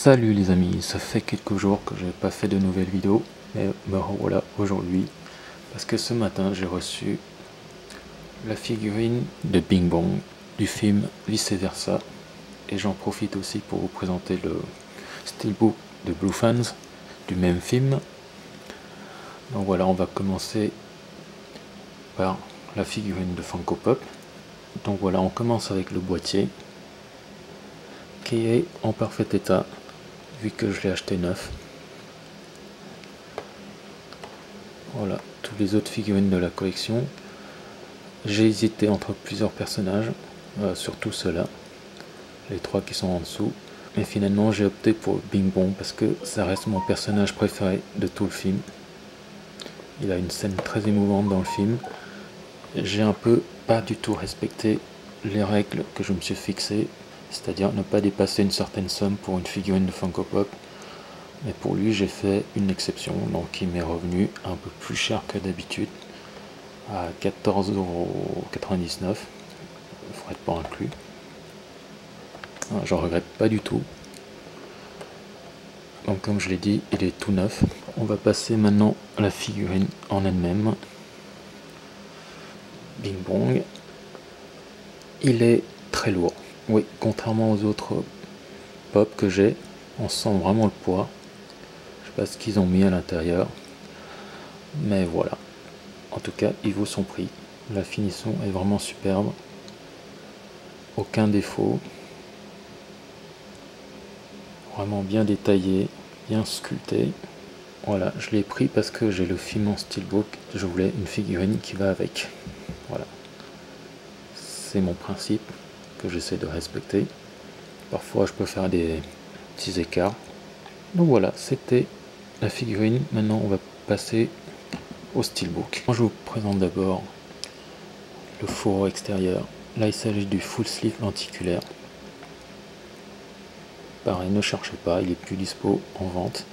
Salut les amis, ça fait quelques jours que j'ai pas fait de nouvelles vidéos, mais voilà aujourd'hui, parce que ce matin j'ai reçu la figurine de Bing Bong du film Vice Versa, et j'en profite aussi pour vous présenter le steelbook de Blue Fans du même film. Donc voilà, on va commencer par la figurine de Funko Pop. Donc voilà, on commence avec le boîtier qui est en parfait état vu que je l'ai acheté neuf. Voilà, toutes les autres figurines de la collection. J'ai hésité entre plusieurs personnages, surtout ceux-là, les trois qui sont en dessous. Mais finalement j'ai opté pour Bing Bong parce que ça reste mon personnage préféré de tout le film. Il a une scène très émouvante dans le film. J'ai un peu pas du tout respecté les règles que je me suis fixées, c'est-à-dire ne pas dépasser une certaine somme pour une figurine de Funko Pop. Mais pour lui j'ai fait une exception, donc il m'est revenu un peu plus cher que d'habitude, à 14,99 €, frais de port inclus. J'en regrette pas du tout. Donc comme je l'ai dit, il est tout neuf. On va passer maintenant à la figurine en elle-même. Bing Bong. Il est très lourd. Oui, contrairement aux autres pop que j'ai, on sent vraiment le poids. Je sais pas ce qu'ils ont mis à l'intérieur, mais voilà. En tout cas, il vaut son prix. La finition est vraiment superbe. Aucun défaut. Vraiment bien détaillé, bien sculpté. Voilà, je l'ai pris parce que j'ai le film en steelbook. Je voulais une figurine qui va avec. Voilà. C'est mon principe que j'essaie de respecter. Parfois, je peux faire des petits écarts. Donc voilà, c'était la figurine. Maintenant, on va passer au steelbook. Je vous présente d'abord le fourreau extérieur. Là, il s'agit du full sleeve lenticulaire. Pareil, ne cherchez pas, il est plus dispo en vente,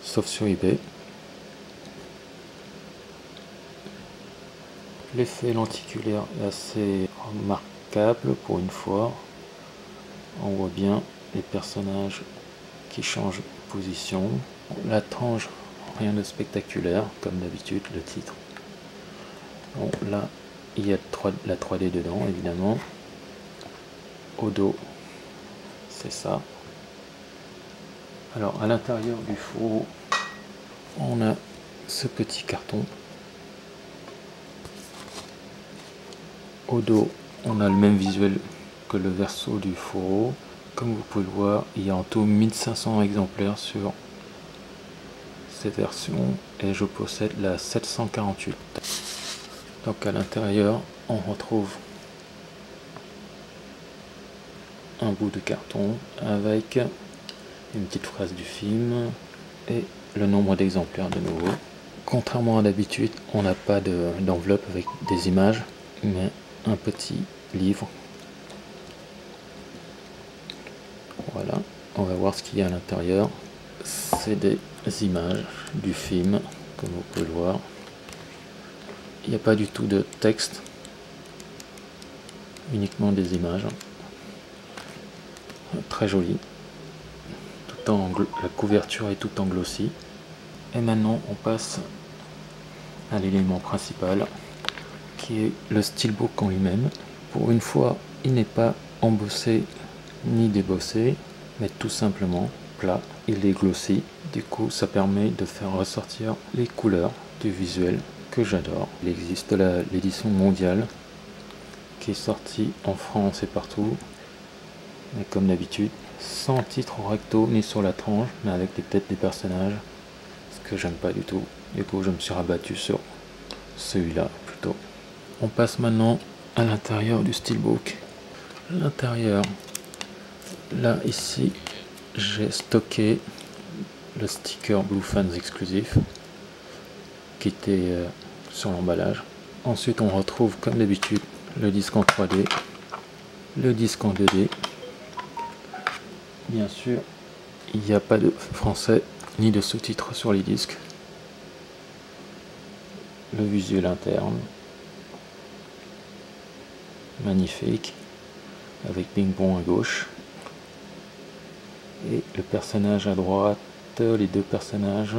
sauf sur eBay. L'effet lenticulaire est assez remarquable pour une fois. On voit bien les personnages qui changent de position. La tranche, rien de spectaculaire, comme d'habitude, le titre. Bon, là, il y a la 3D dedans, évidemment. Au dos, c'est ça. Alors, à l'intérieur du fourreau, on a ce petit carton. Au dos, on a le même visuel que le verso du fourreau. Comme vous pouvez le voir, il y a en tout 1500 exemplaires sur cette version et je possède la 748. Donc à l'intérieur, on retrouve un bout de carton avec une petite phrase du film et le nombre d'exemplaires de nouveau. Contrairement à d'habitude, on n'a pas d'enveloppe avec des images, mais un petit livre. Voilà, on va voir ce qu'il y a à l'intérieur. C'est des images du film, comme vous pouvez le voir. Il n'y a pas du tout de texte, uniquement des images. Très joli. La couverture est tout en glossy. Et maintenant, on passe à l'élément principal, qui est le steelbook en lui-même. Pour une fois, il n'est pas embossé ni débossé, mais tout simplement plat. Il est glossy, du coup ça permet de faire ressortir les couleurs du visuel que j'adore. Il existe l'édition mondiale qui est sortie en France et partout, mais comme d'habitude sans titre recto ni sur la tranche, mais avec les têtes des personnages, ce que j'aime pas du tout. Du coup je me suis rabattu sur celui-là plutôt. On passe maintenant à l'intérieur du steelbook. L'intérieur, là ici j'ai stocké le sticker Blue Fans exclusif qui était sur l'emballage. Ensuite on retrouve comme d'habitude le disque en 3D, le disque en 2D. Bien sûr il n'y a pas de français ni de sous-titres sur les disques. Le visuel interne, magnifique, avec Bing Bong à gauche. Et le personnage à droite, les deux personnages,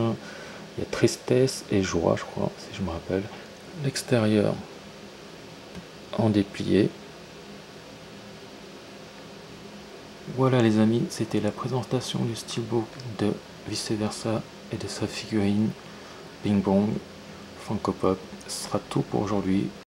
il y a tristesse et joie, je crois, si je me rappelle. L'extérieur en déplié. Voilà les amis, c'était la présentation du steelbook de Vice Versa et de sa figurine Bing Bong Funko Pop. Ce sera tout pour aujourd'hui.